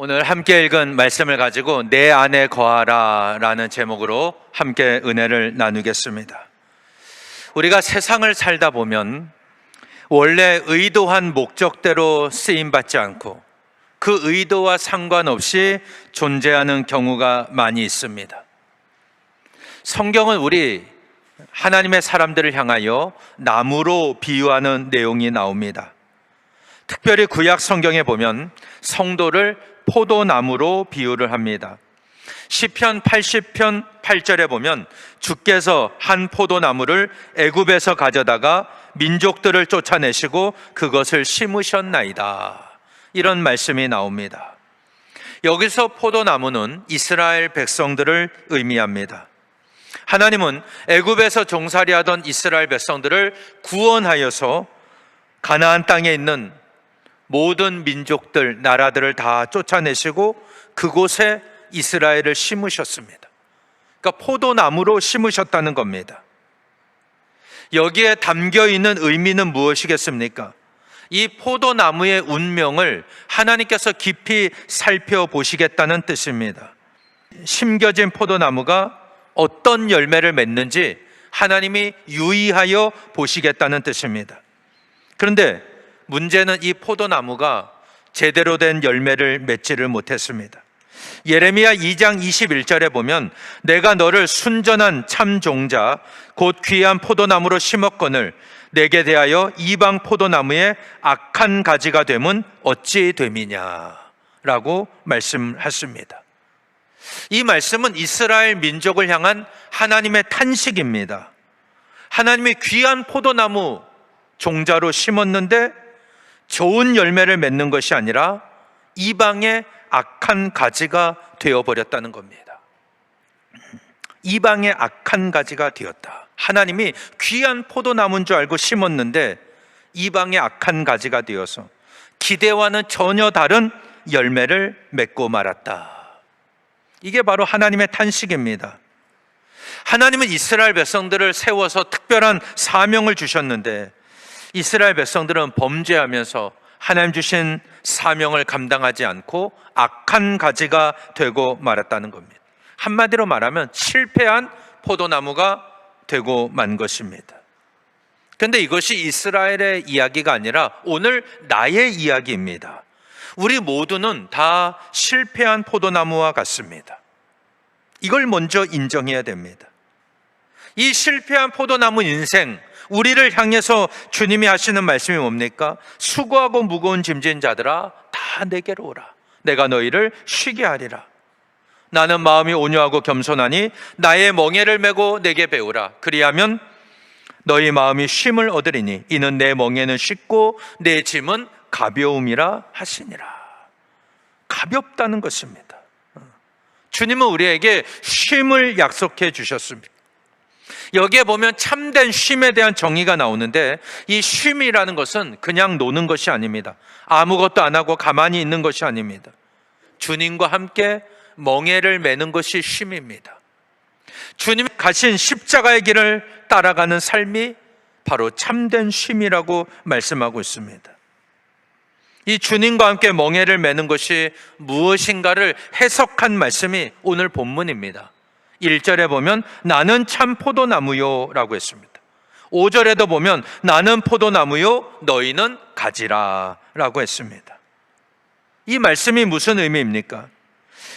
오늘 함께 읽은 말씀을 가지고 내 안에 거하라 라는 제목으로 함께 은혜를 나누겠습니다. 우리가 세상을 살다 보면 원래 의도한 목적대로 쓰임받지 않고 그 의도와 상관없이 존재하는 경우가 많이 있습니다. 성경은 우리 하나님의 사람들을 향하여 나무로 비유하는 내용이 나옵니다. 특별히 구약 성경에 보면 성도를 포도나무로 비유를 합니다. 시편 80편 8절에 보면 주께서 한 포도나무를 애굽에서 가져다가 민족들을 쫓아내시고 그것을 심으셨나이다, 이런 말씀이 나옵니다. 여기서 포도나무는 이스라엘 백성들을 의미합니다. 하나님은 애굽에서 종살이 하던 이스라엘 백성들을 구원하여서 가나안 땅에 있는 모든 민족들, 나라들을 다 쫓아내시고 그곳에 이스라엘을 심으셨습니다. 그러니까 포도나무로 심으셨다는 겁니다. 여기에 담겨 있는 의미는 무엇이겠습니까? 이 포도나무의 운명을 하나님께서 깊이 살펴보시겠다는 뜻입니다. 심겨진 포도나무가 어떤 열매를 맺는지 하나님이 유의하여 보시겠다는 뜻입니다. 그런데 문제는 이 포도나무가 제대로 된 열매를 맺지를 못했습니다. 예레미야 2장 21절에 보면 내가 너를 순전한 참 종자 곧 귀한 포도나무로 심었거늘 내게 대하여 이방 포도나무의 악한 가지가 되면 어찌 됨이냐 라고 말씀하십니다. 이 말씀은 이스라엘 민족을 향한 하나님의 탄식입니다. 하나님이 귀한 포도나무 종자로 심었는데 좋은 열매를 맺는 것이 아니라 이방의 악한 가지가 되어버렸다는 겁니다. 이방의 악한 가지가 되었다. 하나님이 귀한 포도나무인 줄 알고 심었는데 이방의 악한 가지가 되어서 기대와는 전혀 다른 열매를 맺고 말았다. 이게 바로 하나님의 탄식입니다. 하나님은 이스라엘 백성들을 세워서 특별한 사명을 주셨는데 이스라엘 백성들은 범죄하면서 하나님 주신 사명을 감당하지 않고 악한 가지가 되고 말았다는 겁니다. 한마디로 말하면 실패한 포도나무가 되고 만 것입니다. 그런데 이것이 이스라엘의 이야기가 아니라 오늘 나의 이야기입니다. 우리 모두는 다 실패한 포도나무와 같습니다. 이걸 먼저 인정해야 됩니다. 이 실패한 포도나무 인생, 우리를 향해서 주님이 하시는 말씀이 뭡니까? 수고하고 무거운 짐진 자들아 다 내게로 오라. 내가 너희를 쉬게 하리라. 나는 마음이 온유하고 겸손하니 나의 멍에를 메고 내게 배우라. 그리하면 너희 마음이 쉼을 얻으리니 이는 내 멍에는 쉽고 내 짐은 가벼움이라 하시니라. 가볍다는 것입니다. 주님은 우리에게 쉼을 약속해 주셨습니다. 여기에 보면 참된 쉼에 대한 정의가 나오는데 이 쉼이라는 것은 그냥 노는 것이 아닙니다. 아무것도 안 하고 가만히 있는 것이 아닙니다. 주님과 함께 멍에를 메는 것이 쉼입니다. 주님이 가신 십자가의 길을 따라가는 삶이 바로 참된 쉼이라고 말씀하고 있습니다. 이 주님과 함께 멍에를 메는 것이 무엇인가를 해석한 말씀이 오늘 본문입니다. 1절에 보면 나는 참 포도나무요 라고 했습니다. 5절에도 보면 나는 포도나무요 너희는 가지라 라고 했습니다. 이 말씀이 무슨 의미입니까?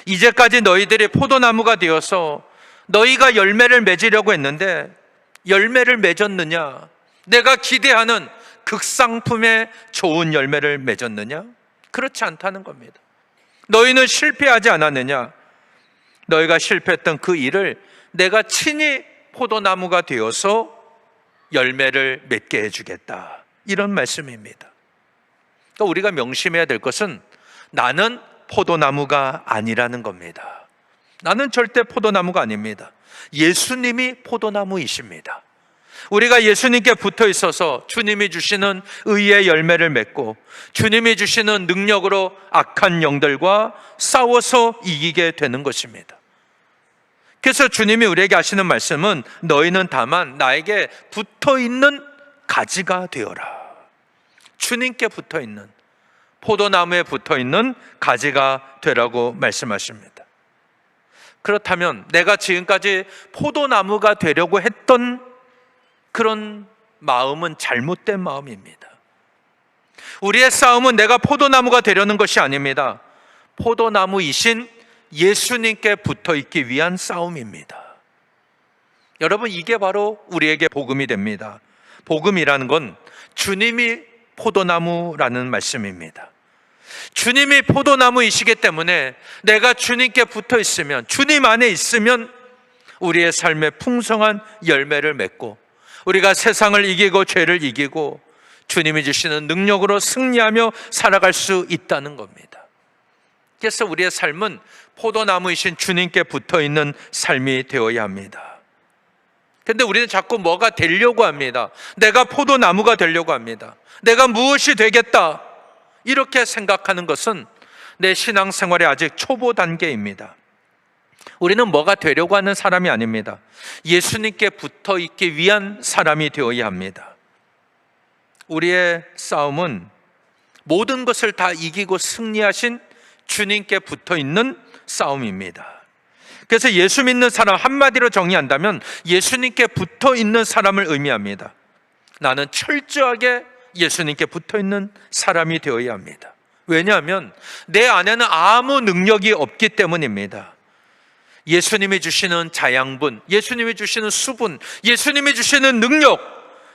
이제까지 너희들이 포도나무가 되어서 너희가 열매를 맺으려고 했는데 열매를 맺었느냐? 내가 기대하는 극상품의 좋은 열매를 맺었느냐? 그렇지 않다는 겁니다. 너희는 실패하지 않았느냐? 너희가 실패했던 그 일을 내가 친히 포도나무가 되어서 열매를 맺게 해주겠다, 이런 말씀입니다. 그러니까 우리가 명심해야 될 것은 나는 포도나무가 아니라는 겁니다. 나는 절대 포도나무가 아닙니다. 예수님이 포도나무이십니다. 우리가 예수님께 붙어 있어서 주님이 주시는 의의 열매를 맺고 주님이 주시는 능력으로 악한 영들과 싸워서 이기게 되는 것입니다. 그래서 주님이 우리에게 하시는 말씀은 너희는 다만 나에게 붙어 있는 가지가 되어라. 주님께 붙어 있는, 포도나무에 붙어 있는 가지가 되라고 말씀하십니다. 그렇다면 내가 지금까지 포도나무가 되려고 했던 그런 마음은 잘못된 마음입니다. 우리의 싸움은 내가 포도나무가 되려는 것이 아닙니다. 포도나무이신 예수님께 붙어 있기 위한 싸움입니다. 여러분, 이게 바로 우리에게 복음이 됩니다. 복음이라는 건 주님이 포도나무라는 말씀입니다. 주님이 포도나무이시기 때문에 내가 주님께 붙어 있으면, 주님 안에 있으면 우리의 삶에 풍성한 열매를 맺고 우리가 세상을 이기고 죄를 이기고 주님이 주시는 능력으로 승리하며 살아갈 수 있다는 겁니다. 그래서 우리의 삶은 포도나무이신 주님께 붙어 있는 삶이 되어야 합니다. 그런데 우리는 자꾸 뭐가 되려고 합니다. 내가 포도나무가 되려고 합니다. 내가 무엇이 되겠다, 이렇게 생각하는 것은 내 신앙생활의 아직 초보 단계입니다. 우리는 뭐가 되려고 하는 사람이 아닙니다. 예수님께 붙어 있기 위한 사람이 되어야 합니다. 우리의 싸움은 모든 것을 다 이기고 승리하신 주님께 붙어 있는 싸움입니다. 그래서 예수 믿는 사람, 한마디로 정의한다면 예수님께 붙어 있는 사람을 의미합니다. 나는 철저하게 예수님께 붙어 있는 사람이 되어야 합니다. 왜냐하면 내 안에는 아무 능력이 없기 때문입니다. 예수님이 주시는 자양분, 예수님이 주시는 수분, 예수님이 주시는 능력,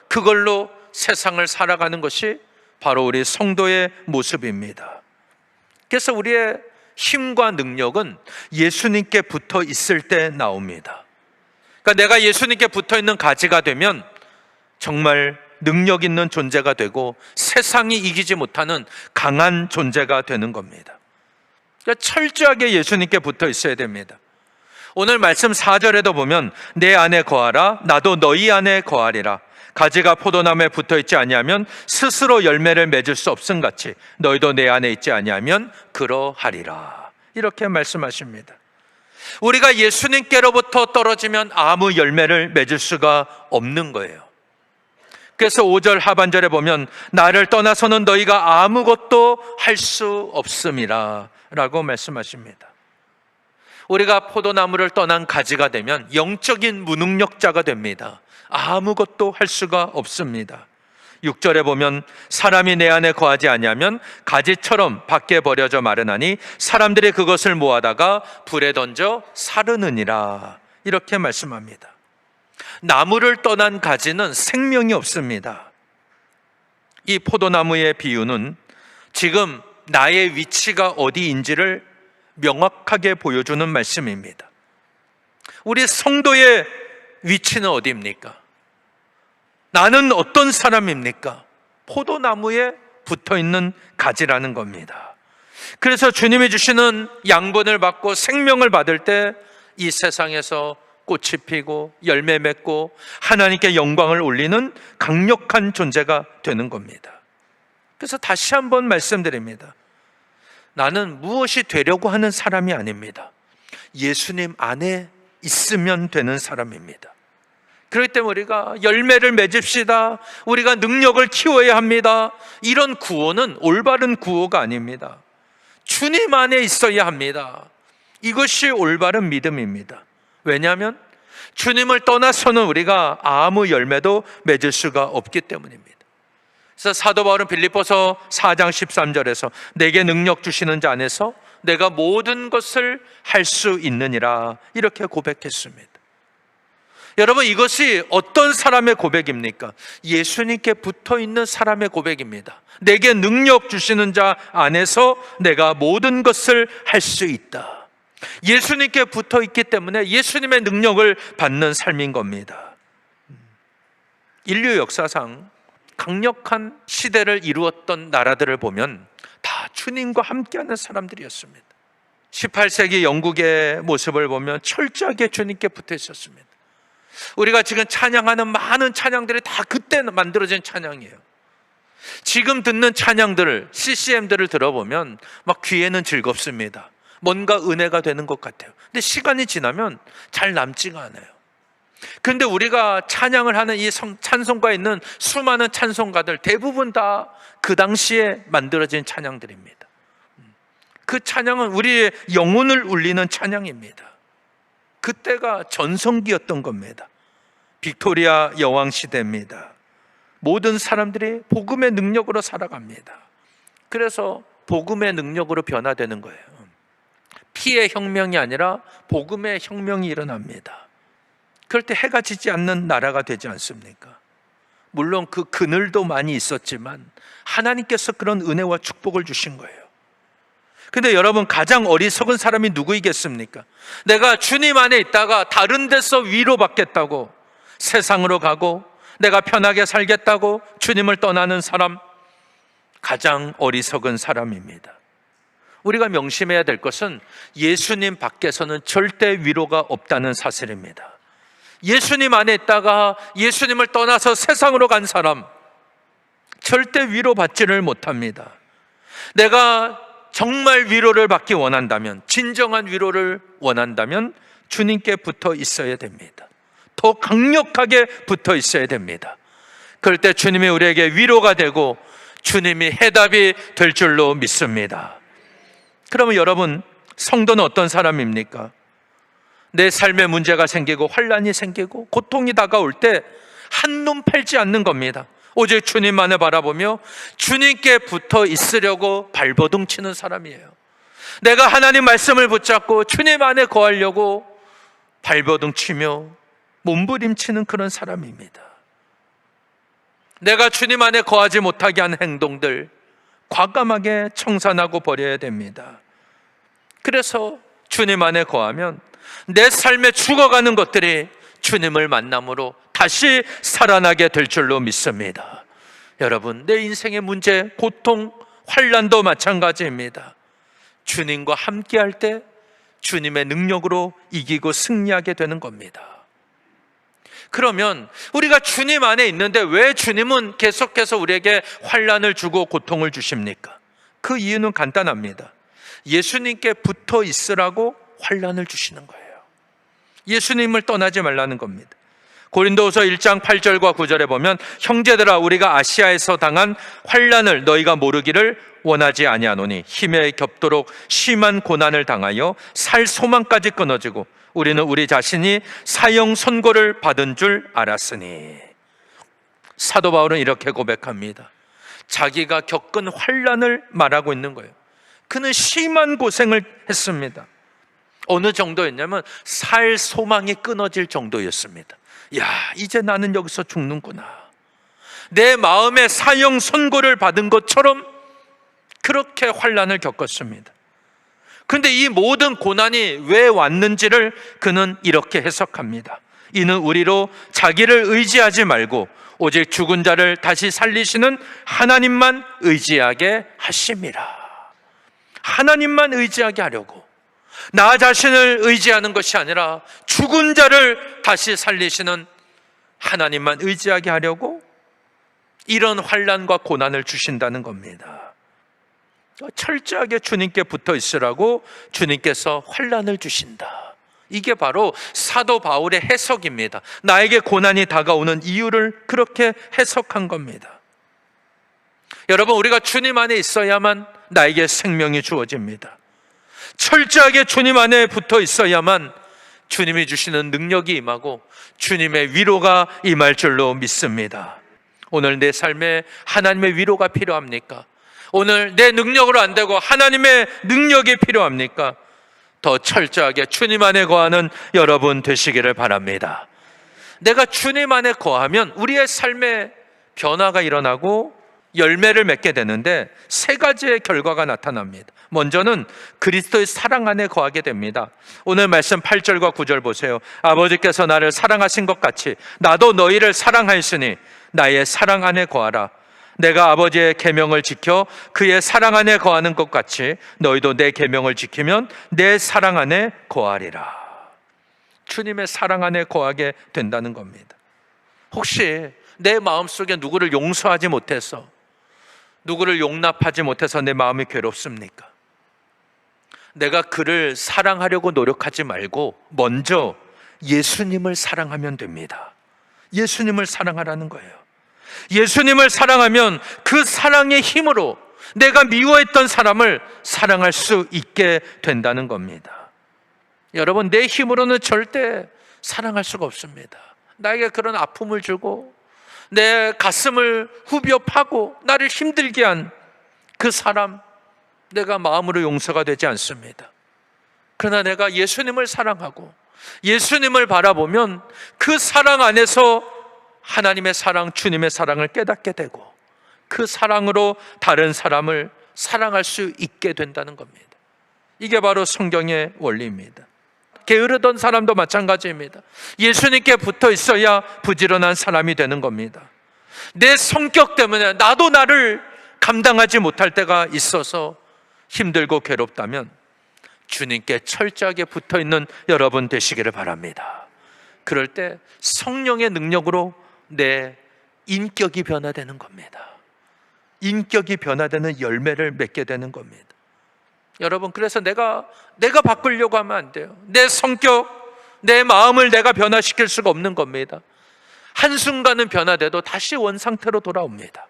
그걸로 세상을 살아가는 것이 바로 우리 성도의 모습입니다. 그래서 우리의 힘과 능력은 예수님께 붙어 있을 때 나옵니다. 그러니까 내가 예수님께 붙어 있는 가지가 되면 정말 능력 있는 존재가 되고 세상이 이기지 못하는 강한 존재가 되는 겁니다. 그러니까 철저하게 예수님께 붙어 있어야 됩니다. 오늘 말씀 4절에도 보면 내 안에 거하라, 나도 너희 안에 거하리라. 가지가 포도나무에 붙어 있지 아니하면 스스로 열매를 맺을 수 없음같이 너희도 내 안에 있지 아니하면 그러하리라, 이렇게 말씀하십니다. 우리가 예수님께로부터 떨어지면 아무 열매를 맺을 수가 없는 거예요. 그래서 5절 하반절에 보면 나를 떠나서는 너희가 아무것도 할 수 없음이라 라고 말씀하십니다. 우리가 포도나무를 떠난 가지가 되면 영적인 무능력자가 됩니다. 아무것도 할 수가 없습니다. 6절에 보면 사람이 내 안에 거하지 아니하면 가지처럼 밖에 버려져 마르나니 사람들이 그것을 모아다가 불에 던져 사르느니라, 이렇게 말씀합니다. 나무를 떠난 가지는 생명이 없습니다. 이 포도나무의 비유는 지금 나의 위치가 어디인지를 명확하게 보여주는 말씀입니다. 우리 성도의 위치는 어디입니까? 나는 어떤 사람입니까? 포도나무에 붙어 있는 가지라는 겁니다. 그래서 주님이 주시는 양분을 받고 생명을 받을 때 이 세상에서 꽃이 피고 열매 맺고 하나님께 영광을 올리는 강력한 존재가 되는 겁니다. 그래서 다시 한번 말씀드립니다. 나는 무엇이 되려고 하는 사람이 아닙니다. 예수님 안에 있으면 되는 사람입니다. 그렇기 때문에 우리가 열매를 맺읍시다, 우리가 능력을 키워야 합니다, 이런 구호는 올바른 구호가 아닙니다. 주님 안에 있어야 합니다. 이것이 올바른 믿음입니다. 왜냐하면 주님을 떠나서는 우리가 아무 열매도 맺을 수가 없기 때문입니다. 그래서 사도 바울은 빌립보서 4장 13절에서 내게 능력 주시는 자 안에서 내가 모든 것을 할 수 있느니라, 이렇게 고백했습니다. 여러분, 이것이 어떤 사람의 고백입니까? 예수님께 붙어 있는 사람의 고백입니다. 내게 능력 주시는 자 안에서 내가 모든 것을 할 수 있다. 예수님께 붙어 있기 때문에 예수님의 능력을 받는 삶인 겁니다. 인류 역사상 강력한 시대를 이루었던 나라들을 보면 다 주님과 함께하는 사람들이었습니다. 18세기 영국의 모습을 보면 철저하게 주님께 붙어 있었습니다. 우리가 지금 찬양하는 많은 찬양들이 다 그때 만들어진 찬양이에요. 지금 듣는 찬양들을, CCM들을 들어보면 막 귀에는 즐겁습니다. 뭔가 은혜가 되는 것 같아요. 근데 시간이 지나면 잘 남지가 않아요. 그런데 우리가 찬양을 하는 이 찬송가에 있는 수많은 찬송가들 대부분 다 그 당시에 만들어진 찬양들입니다. 그 찬양은 우리의 영혼을 울리는 찬양입니다. 그때가 전성기였던 겁니다. 빅토리아 여왕 시대입니다. 모든 사람들이 복음의 능력으로 살아갑니다. 그래서 복음의 능력으로 변화되는 거예요. 피의 혁명이 아니라 복음의 혁명이 일어납니다. 그럴 때 해가 지지 않는 나라가 되지 않습니까? 물론 그 그늘도 많이 있었지만 하나님께서 그런 은혜와 축복을 주신 거예요. 근데 여러분, 가장 어리석은 사람이 누구이겠습니까? 내가 주님 안에 있다가 다른 데서 위로받겠다고 세상으로 가고 내가 편하게 살겠다고 주님을 떠나는 사람, 가장 어리석은 사람입니다. 우리가 명심해야 될 것은 예수님 밖에서는 절대 위로가 없다는 사실입니다. 예수님 안에 있다가 예수님을 떠나서 세상으로 간 사람, 절대 위로받지를 못합니다. 내가 정말 위로를 받기 원한다면, 진정한 위로를 원한다면 주님께 붙어 있어야 됩니다. 더 강력하게 붙어 있어야 됩니다. 그럴 때 주님이 우리에게 위로가 되고 주님이 해답이 될 줄로 믿습니다. 그러면 여러분, 성도는 어떤 사람입니까? 내 삶에 문제가 생기고 환난이 생기고 고통이 다가올 때 한눈 팔지 않는 겁니다. 오직 주님만을 바라보며 주님께 붙어 있으려고 발버둥 치는 사람이에요. 내가 하나님 말씀을 붙잡고 주님 안에 거하려고 발버둥 치며 몸부림치는 그런 사람입니다. 내가 주님 안에 거하지 못하게 한 행동들 과감하게 청산하고 버려야 됩니다. 그래서 주님 안에 거하면 내 삶에 죽어가는 것들이 주님을 만남으로 다시 살아나게 될 줄로 믿습니다. 여러분, 내 인생의 문제, 고통, 환난도 마찬가지입니다. 주님과 함께할 때 주님의 능력으로 이기고 승리하게 되는 겁니다. 그러면 우리가 주님 안에 있는데 왜 주님은 계속해서 우리에게 환난을 주고 고통을 주십니까? 그 이유는 간단합니다. 예수님께 붙어 있으라고 환난을 주시는 거예요. 예수님을 떠나지 말라는 겁니다. 고린도후서 1장 8절과 9절에 보면, 형제들아, 우리가 아시아에서 당한 환난을 너희가 모르기를 원하지 아니하노니 힘에 겹도록 심한 고난을 당하여 살 소망까지 끊어지고 우리는 우리 자신이 사형 선고를 받은 줄 알았으니. 사도 바울은 이렇게 고백합니다. 자기가 겪은 환난을 말하고 있는 거예요. 그는 심한 고생을 했습니다. 어느 정도였냐면 살 소망이 끊어질 정도였습니다. 야, 이제 나는 여기서 죽는구나. 내 마음에 사형 선고를 받은 것처럼 그렇게 환난을 겪었습니다. 그런데 이 모든 고난이 왜 왔는지를 그는 이렇게 해석합니다. 이는 우리로 자기를 의지하지 말고 오직 죽은 자를 다시 살리시는 하나님만 의지하게 하심이라. 하나님만 의지하게 하려고, 나 자신을 의지하는 것이 아니라 죽은 자를 다시 살리시는 하나님만 의지하게 하려고 이런 환난과 고난을 주신다는 겁니다. 철저하게 주님께 붙어 있으라고 주님께서 환난을 주신다. 이게 바로 사도 바울의 해석입니다. 나에게 고난이 다가오는 이유를 그렇게 해석한 겁니다. 여러분, 우리가 주님 안에 있어야만 나에게 생명이 주어집니다. 철저하게 주님 안에 붙어 있어야만 주님이 주시는 능력이 임하고 주님의 위로가 임할 줄로 믿습니다. 오늘 내 삶에 하나님의 위로가 필요합니까? 오늘 내 능력으로 안 되고 하나님의 능력이 필요합니까? 더 철저하게 주님 안에 거하는 여러분 되시기를 바랍니다. 내가 주님 안에 거하면 우리의 삶에 변화가 일어나고 열매를 맺게 되는데 세 가지의 결과가 나타납니다. 먼저는 그리스도의 사랑 안에 거하게 됩니다. 오늘 말씀 8절과 9절 보세요. 아버지께서 나를 사랑하신 것 같이 나도 너희를 사랑하였으니 나의 사랑 안에 거하라. 내가 아버지의 계명을 지켜 그의 사랑 안에 거하는 것 같이 너희도 내 계명을 지키면 내 사랑 안에 거하리라. 주님의 사랑 안에 거하게 된다는 겁니다. 혹시 내 마음속에 누구를 용서하지 못해서, 누구를 용납하지 못해서 내 마음이 괴롭습니까? 내가 그를 사랑하려고 노력하지 말고 먼저 예수님을 사랑하면 됩니다. 예수님을 사랑하라는 거예요. 예수님을 사랑하면 그 사랑의 힘으로 내가 미워했던 사람을 사랑할 수 있게 된다는 겁니다. 여러분, 내 힘으로는 절대 사랑할 수가 없습니다. 나에게 그런 아픔을 주고 내 가슴을 후벼 파고 나를 힘들게 한 그 사람, 내가 마음으로 용서가 되지 않습니다. 그러나 내가 예수님을 사랑하고 예수님을 바라보면 그 사랑 안에서 하나님의 사랑, 주님의 사랑을 깨닫게 되고 그 사랑으로 다른 사람을 사랑할 수 있게 된다는 겁니다. 이게 바로 성경의 원리입니다. 게으르던 사람도 마찬가지입니다. 예수님께 붙어 있어야 부지런한 사람이 되는 겁니다. 내 성격 때문에 나도 나를 감당하지 못할 때가 있어서 힘들고 괴롭다면 주님께 철저하게 붙어 있는 여러분 되시기를 바랍니다. 그럴 때 성령의 능력으로 내 인격이 변화되는 겁니다. 인격이 변화되는 열매를 맺게 되는 겁니다. 여러분, 그래서 내가 바꾸려고 하면 안 돼요. 내 성격, 내 마음을 내가 변화시킬 수가 없는 겁니다. 한순간은 변화돼도 다시 원상태로 돌아옵니다.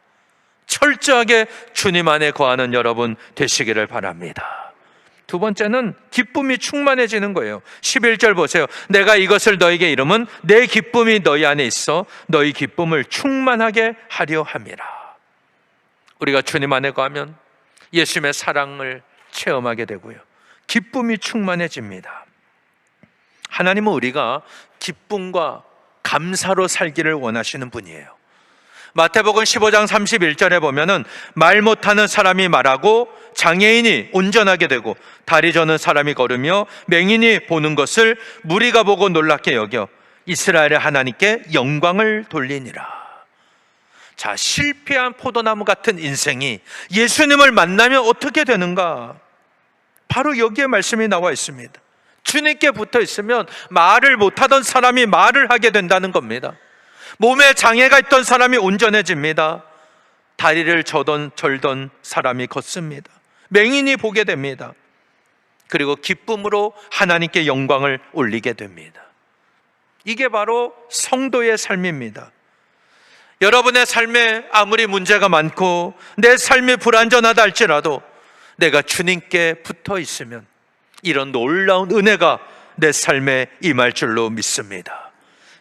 철저하게 주님 안에 거하는 여러분 되시기를 바랍니다. 두 번째는 기쁨이 충만해지는 거예요. 11절 보세요. 내가 이것을 너에게 이름은 내 기쁨이 너희 안에 있어 너희 기쁨을 충만하게 하려 함이라. 우리가 주님 안에 거하면 예수님의 사랑을 체험하게 되고요, 기쁨이 충만해집니다. 하나님은 우리가 기쁨과 감사로 살기를 원하시는 분이에요. 마태복음 15장 31절에 보면은 말 못하는 사람이 말하고 장애인이 운전하게 되고 다리 저는 사람이 걸으며 맹인이 보는 것을 무리가 보고 놀랍게 여겨 이스라엘의 하나님께 영광을 돌리니라. 자, 실패한 포도나무 같은 인생이 예수님을 만나면 어떻게 되는가? 바로 여기에 말씀이 나와 있습니다. 주님께 붙어 있으면 말을 못하던 사람이 말을 하게 된다는 겁니다. 몸에 장애가 있던 사람이 온전해집니다. 다리를 절던 사람이 걷습니다. 맹인이 보게 됩니다. 그리고 기쁨으로 하나님께 영광을 올리게 됩니다. 이게 바로 성도의 삶입니다. 여러분의 삶에 아무리 문제가 많고 내 삶이 불완전하다 할지라도 내가 주님께 붙어 있으면 이런 놀라운 은혜가 내 삶에 임할 줄로 믿습니다.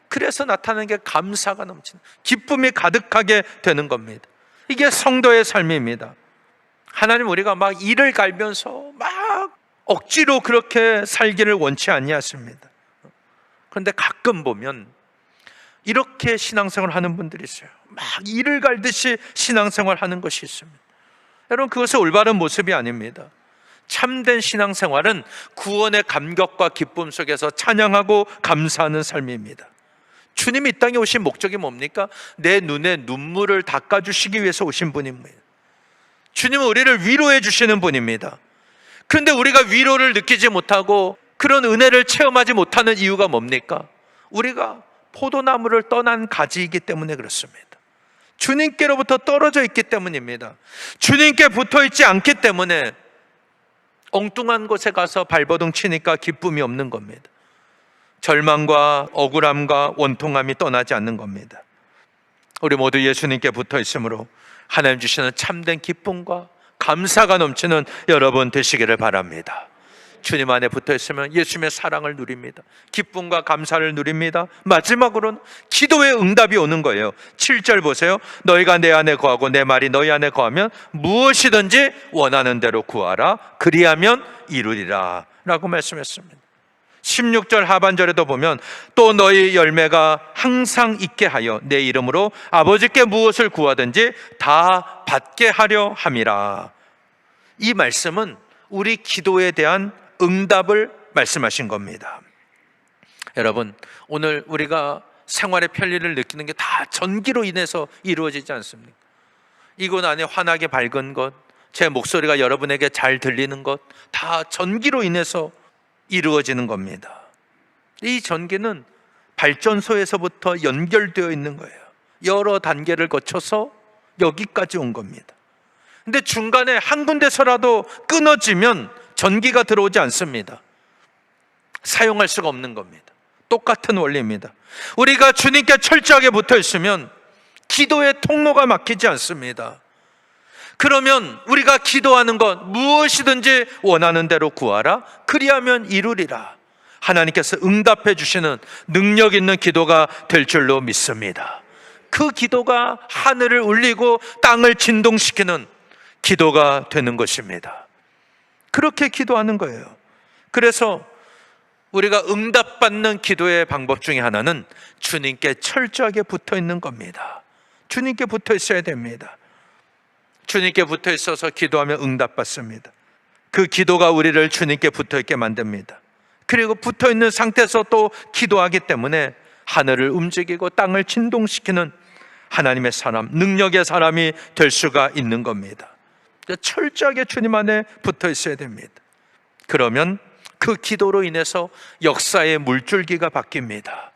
그래서 나타나는 게 감사가 넘치는, 기쁨이 가득하게 되는 겁니다. 이게 성도의 삶입니다. 하나님, 우리가 막 이를 갈면서 막 억지로 그렇게 살기를 원치 아니하십니다. 그런데 가끔 보면 이렇게 신앙생활 하는 분들이 있어요. 막 이를 갈듯이 신앙생활 하는 것이 있습니다. 여러분, 그것은 올바른 모습이 아닙니다. 참된 신앙생활은 구원의 감격과 기쁨 속에서 찬양하고 감사하는 삶입니다. 주님이 이 땅에 오신 목적이 뭡니까? 내 눈에 눈물을 닦아주시기 위해서 오신 분입니다. 주님은 우리를 위로해 주시는 분입니다. 그런데 우리가 위로를 느끼지 못하고 그런 은혜를 체험하지 못하는 이유가 뭡니까? 우리가 포도나무를 떠난 가지이기 때문에 그렇습니다. 주님께로부터 떨어져 있기 때문입니다. 주님께 붙어 있지 않기 때문에 엉뚱한 곳에 가서 발버둥 치니까 기쁨이 없는 겁니다. 절망과 억울함과 원통함이 떠나지 않는 겁니다. 우리 모두 예수님께 붙어 있으므로 하나님 주시는 참된 기쁨과 감사가 넘치는 여러분 되시기를 바랍니다. 주님 안에 붙어 있으면 예수님의 사랑을 누립니다. 기쁨과 감사를 누립니다. 마지막으로는 기도의 응답이 오는 거예요. 7절 보세요. 너희가 내 안에 거하고 내 말이 너희 안에 거하면 무엇이든지 원하는 대로 구하라. 그리하면 이루리라 라고 말씀했습니다. 16절 하반절에도 보면 또 너희 열매가 항상 있게 하여 내 이름으로 아버지께 무엇을 구하든지 다 받게 하려 함이라. 이 말씀은 우리 기도에 대한 응답을 말씀하신 겁니다. 여러분, 오늘 우리가 생활의 편리를 느끼는 게 다 전기로 인해서 이루어지지 않습니까? 이곳 안에 환하게 밝은 것, 제 목소리가 여러분에게 잘 들리는 것, 다 전기로 인해서 이루어지는 겁니다. 이 전기는 발전소에서부터 연결되어 있는 거예요. 여러 단계를 거쳐서 여기까지 온 겁니다. 근데 중간에 한 군데서라도 끊어지면 전기가 들어오지 않습니다. 사용할 수가 없는 겁니다. 똑같은 원리입니다. 우리가 주님께 철저하게 붙어 있으면 기도의 통로가 막히지 않습니다. 그러면 우리가 기도하는 것 무엇이든지 원하는 대로 구하라 그리하면 이루리라. 하나님께서 응답해 주시는 능력 있는 기도가 될 줄로 믿습니다. 그 기도가 하늘을 울리고 땅을 진동시키는 기도가 되는 것입니다. 그렇게 기도하는 거예요. 그래서 우리가 응답받는 기도의 방법 중에 하나는 주님께 철저하게 붙어 있는 겁니다. 주님께 붙어 있어야 됩니다. 주님께 붙어 있어서 기도하면 응답받습니다. 그 기도가 우리를 주님께 붙어 있게 만듭니다. 그리고 붙어 있는 상태에서 또 기도하기 때문에 하늘을 움직이고 땅을 진동시키는 하나님의 사람, 능력의 사람이 될 수가 있는 겁니다. 철저하게 주님 안에 붙어 있어야 됩니다. 그러면 그 기도로 인해서 역사의 물줄기가 바뀝니다.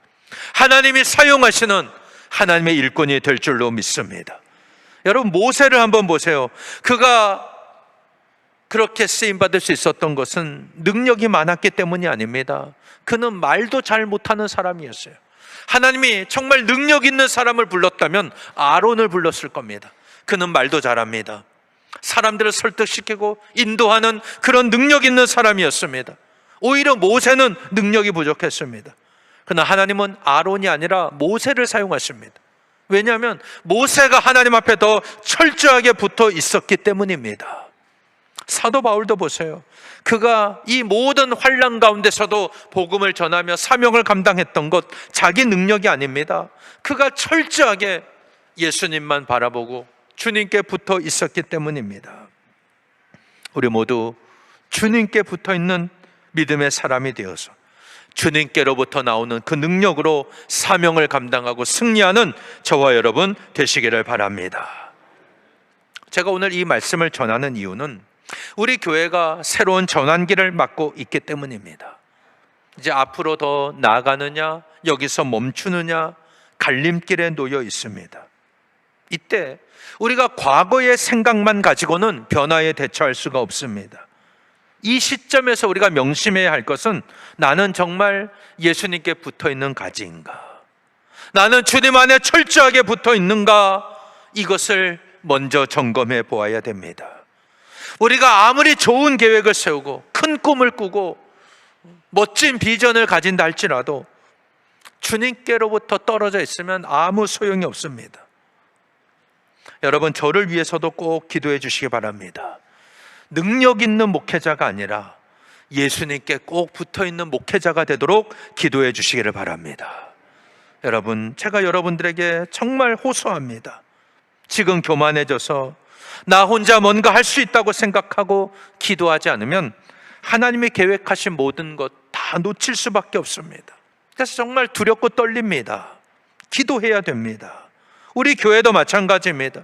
하나님이 사용하시는 하나님의 일꾼이 될 줄로 믿습니다. 여러분, 모세를 한번 보세요. 그가 그렇게 쓰임받을 수 있었던 것은 능력이 많았기 때문이 아닙니다. 그는 말도 잘 못하는 사람이었어요. 하나님이 정말 능력 있는 사람을 불렀다면 아론을 불렀을 겁니다. 그는 말도 잘합니다. 사람들을 설득시키고 인도하는 그런 능력 있는 사람이었습니다. 오히려 모세는 능력이 부족했습니다. 그러나 하나님은 아론이 아니라 모세를 사용하십니다. 왜냐하면 모세가 하나님 앞에 더 철저하게 붙어 있었기 때문입니다. 사도 바울도 보세요. 그가 이 모든 환난 가운데서도 복음을 전하며 사명을 감당했던 것 자기 능력이 아닙니다. 그가 철저하게 예수님만 바라보고 주님께 붙어 있었기 때문입니다. 우리 모두 주님께 붙어 있는 믿음의 사람이 되어서 주님께로부터 나오는 그 능력으로 사명을 감당하고 승리하는 저와 여러분 되시기를 바랍니다. 제가 오늘 이 말씀을 전하는 이유는 우리 교회가 새로운 전환기를 맞고 있기 때문입니다. 이제 앞으로 더 나아가느냐, 여기서 멈추느냐, 갈림길에 놓여 있습니다. 이때 우리가 과거의 생각만 가지고는 변화에 대처할 수가 없습니다. 이 시점에서 우리가 명심해야 할 것은 나는 정말 예수님께 붙어 있는 가지인가? 나는 주님 안에 철저하게 붙어 있는가? 이것을 먼저 점검해 보아야 됩니다. 우리가 아무리 좋은 계획을 세우고 큰 꿈을 꾸고 멋진 비전을 가진다 할지라도 주님께로부터 떨어져 있으면 아무 소용이 없습니다. 여러분, 저를 위해서도 꼭 기도해 주시기 바랍니다. 능력 있는 목회자가 아니라 예수님께 꼭 붙어 있는 목회자가 되도록 기도해 주시기를 바랍니다. 여러분, 제가 여러분들에게 정말 호소합니다. 지금 교만해져서 나 혼자 뭔가 할 수 있다고 생각하고 기도하지 않으면 하나님이 계획하신 모든 것 다 놓칠 수밖에 없습니다. 그래서 정말 두렵고 떨립니다. 기도해야 됩니다. 우리 교회도 마찬가지입니다.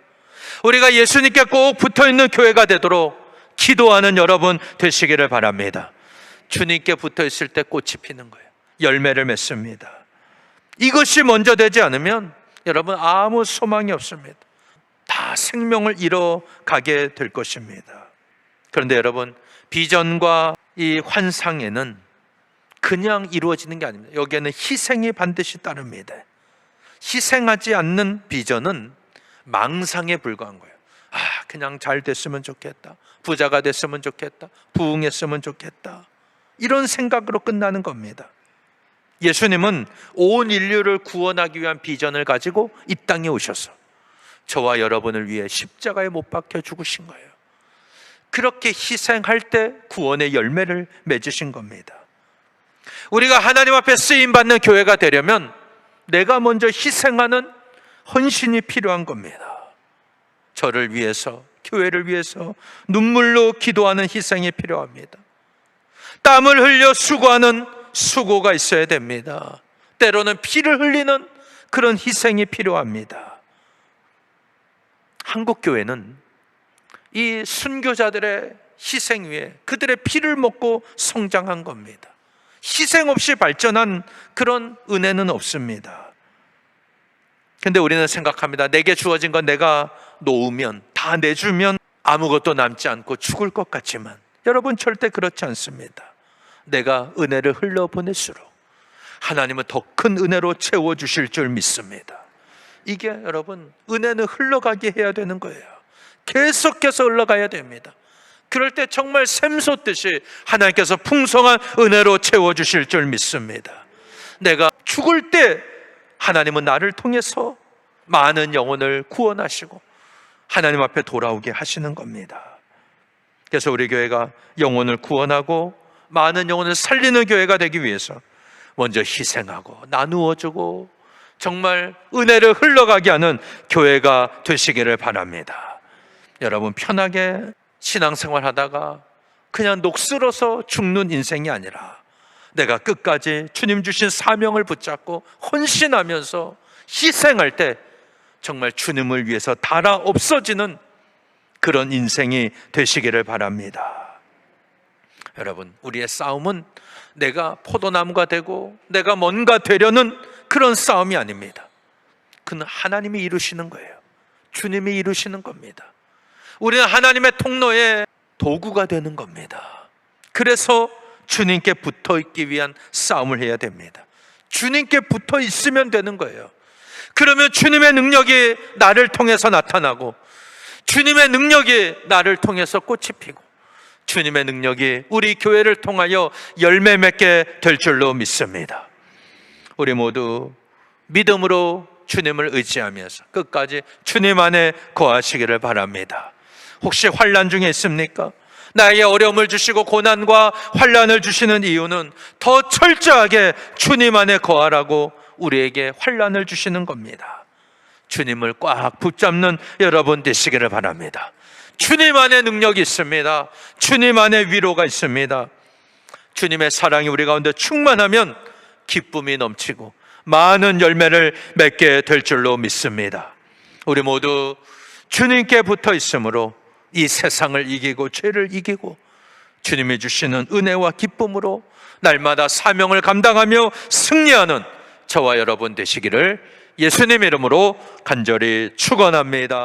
우리가 예수님께 꼭 붙어있는 교회가 되도록 기도하는 여러분 되시기를 바랍니다. 주님께 붙어있을 때 꽃이 피는 거예요. 열매를 맺습니다. 이것이 먼저 되지 않으면 여러분 아무 소망이 없습니다. 다 생명을 잃어가게 될 것입니다. 그런데 여러분, 비전과 이 환상에는 그냥 이루어지는 게 아닙니다. 여기에는 희생이 반드시 따릅니다. 희생하지 않는 비전은 망상에 불과한 거예요. 그냥 잘 됐으면 좋겠다, 부자가 됐으면 좋겠다, 부흥했으면 좋겠다, 이런 생각으로 끝나는 겁니다. 예수님은 온 인류를 구원하기 위한 비전을 가지고 이 땅에 오셔서 저와 여러분을 위해 십자가에 못 박혀 죽으신 거예요. 그렇게 희생할 때 구원의 열매를 맺으신 겁니다. 우리가 하나님 앞에 쓰임받는 교회가 되려면 내가 먼저 희생하는 헌신이 필요한 겁니다. 저를 위해서, 교회를 위해서 눈물로 기도하는 희생이 필요합니다. 땀을 흘려 수고하는 수고가 있어야 됩니다. 때로는 피를 흘리는 그런 희생이 필요합니다. 한국 교회는 이 순교자들의 희생 위에 그들의 피를 먹고 성장한 겁니다. 희생 없이 발전한 그런 은혜는 없습니다. 근데 우리는 생각합니다. 내게 주어진 건 내가 놓으면, 다 내주면 아무것도 남지 않고 죽을 것 같지만, 여러분 절대 그렇지 않습니다. 내가 은혜를 흘려보낼수록 하나님은 더 큰 은혜로 채워주실 줄 믿습니다. 이게 여러분, 은혜는 흘러가게 해야 되는 거예요. 계속해서 흘러가야 됩니다. 그럴 때 정말 샘솟듯이 하나님께서 풍성한 은혜로 채워주실 줄 믿습니다. 내가 죽을 때 하나님은 나를 통해서 많은 영혼을 구원하시고 하나님 앞에 돌아오게 하시는 겁니다. 그래서 우리 교회가 영혼을 구원하고 많은 영혼을 살리는 교회가 되기 위해서 먼저 희생하고 나누어주고 정말 은혜를 흘러가게 하는 교회가 되시기를 바랍니다. 여러분, 편하게 신앙생활 하다가 그냥 녹슬어서 죽는 인생이 아니라 내가 끝까지 주님 주신 사명을 붙잡고 헌신하면서 희생할 때 정말 주님을 위해서 달아 없어지는 그런 인생이 되시기를 바랍니다. 여러분, 우리의 싸움은 내가 포도나무가 되고 내가 뭔가 되려는 그런 싸움이 아닙니다. 그는 하나님이 이루시는 거예요. 주님이 이루시는 겁니다. 우리는 하나님의 통로에 도구가 되는 겁니다. 그래서 주님께 붙어 있기 위한 싸움을 해야 됩니다. 주님께 붙어 있으면 되는 거예요. 그러면 주님의 능력이 나를 통해서 나타나고 주님의 능력이 나를 통해서 꽃이 피고 주님의 능력이 우리 교회를 통하여 열매 맺게 될 줄로 믿습니다. 우리 모두 믿음으로 주님을 의지하면서 끝까지 주님 안에 거하시기를 바랍니다. 혹시 환난 중에 있습니까? 나에게 어려움을 주시고 고난과 환난을 주시는 이유는 더 철저하게 주님 안에 거하라고 우리에게 환난을 주시는 겁니다. 주님을 꽉 붙잡는 여러분 되시기를 바랍니다. 주님 안에 능력이 있습니다. 주님 안에 위로가 있습니다. 주님의 사랑이 우리 가운데 충만하면 기쁨이 넘치고 많은 열매를 맺게 될 줄로 믿습니다. 우리 모두 주님께 붙어 있으므로 이 세상을 이기고 죄를 이기고 주님이 주시는 은혜와 기쁨으로 날마다 사명을 감당하며 승리하는 저와 여러분 되시기를 예수님 이름으로 간절히 축원합니다.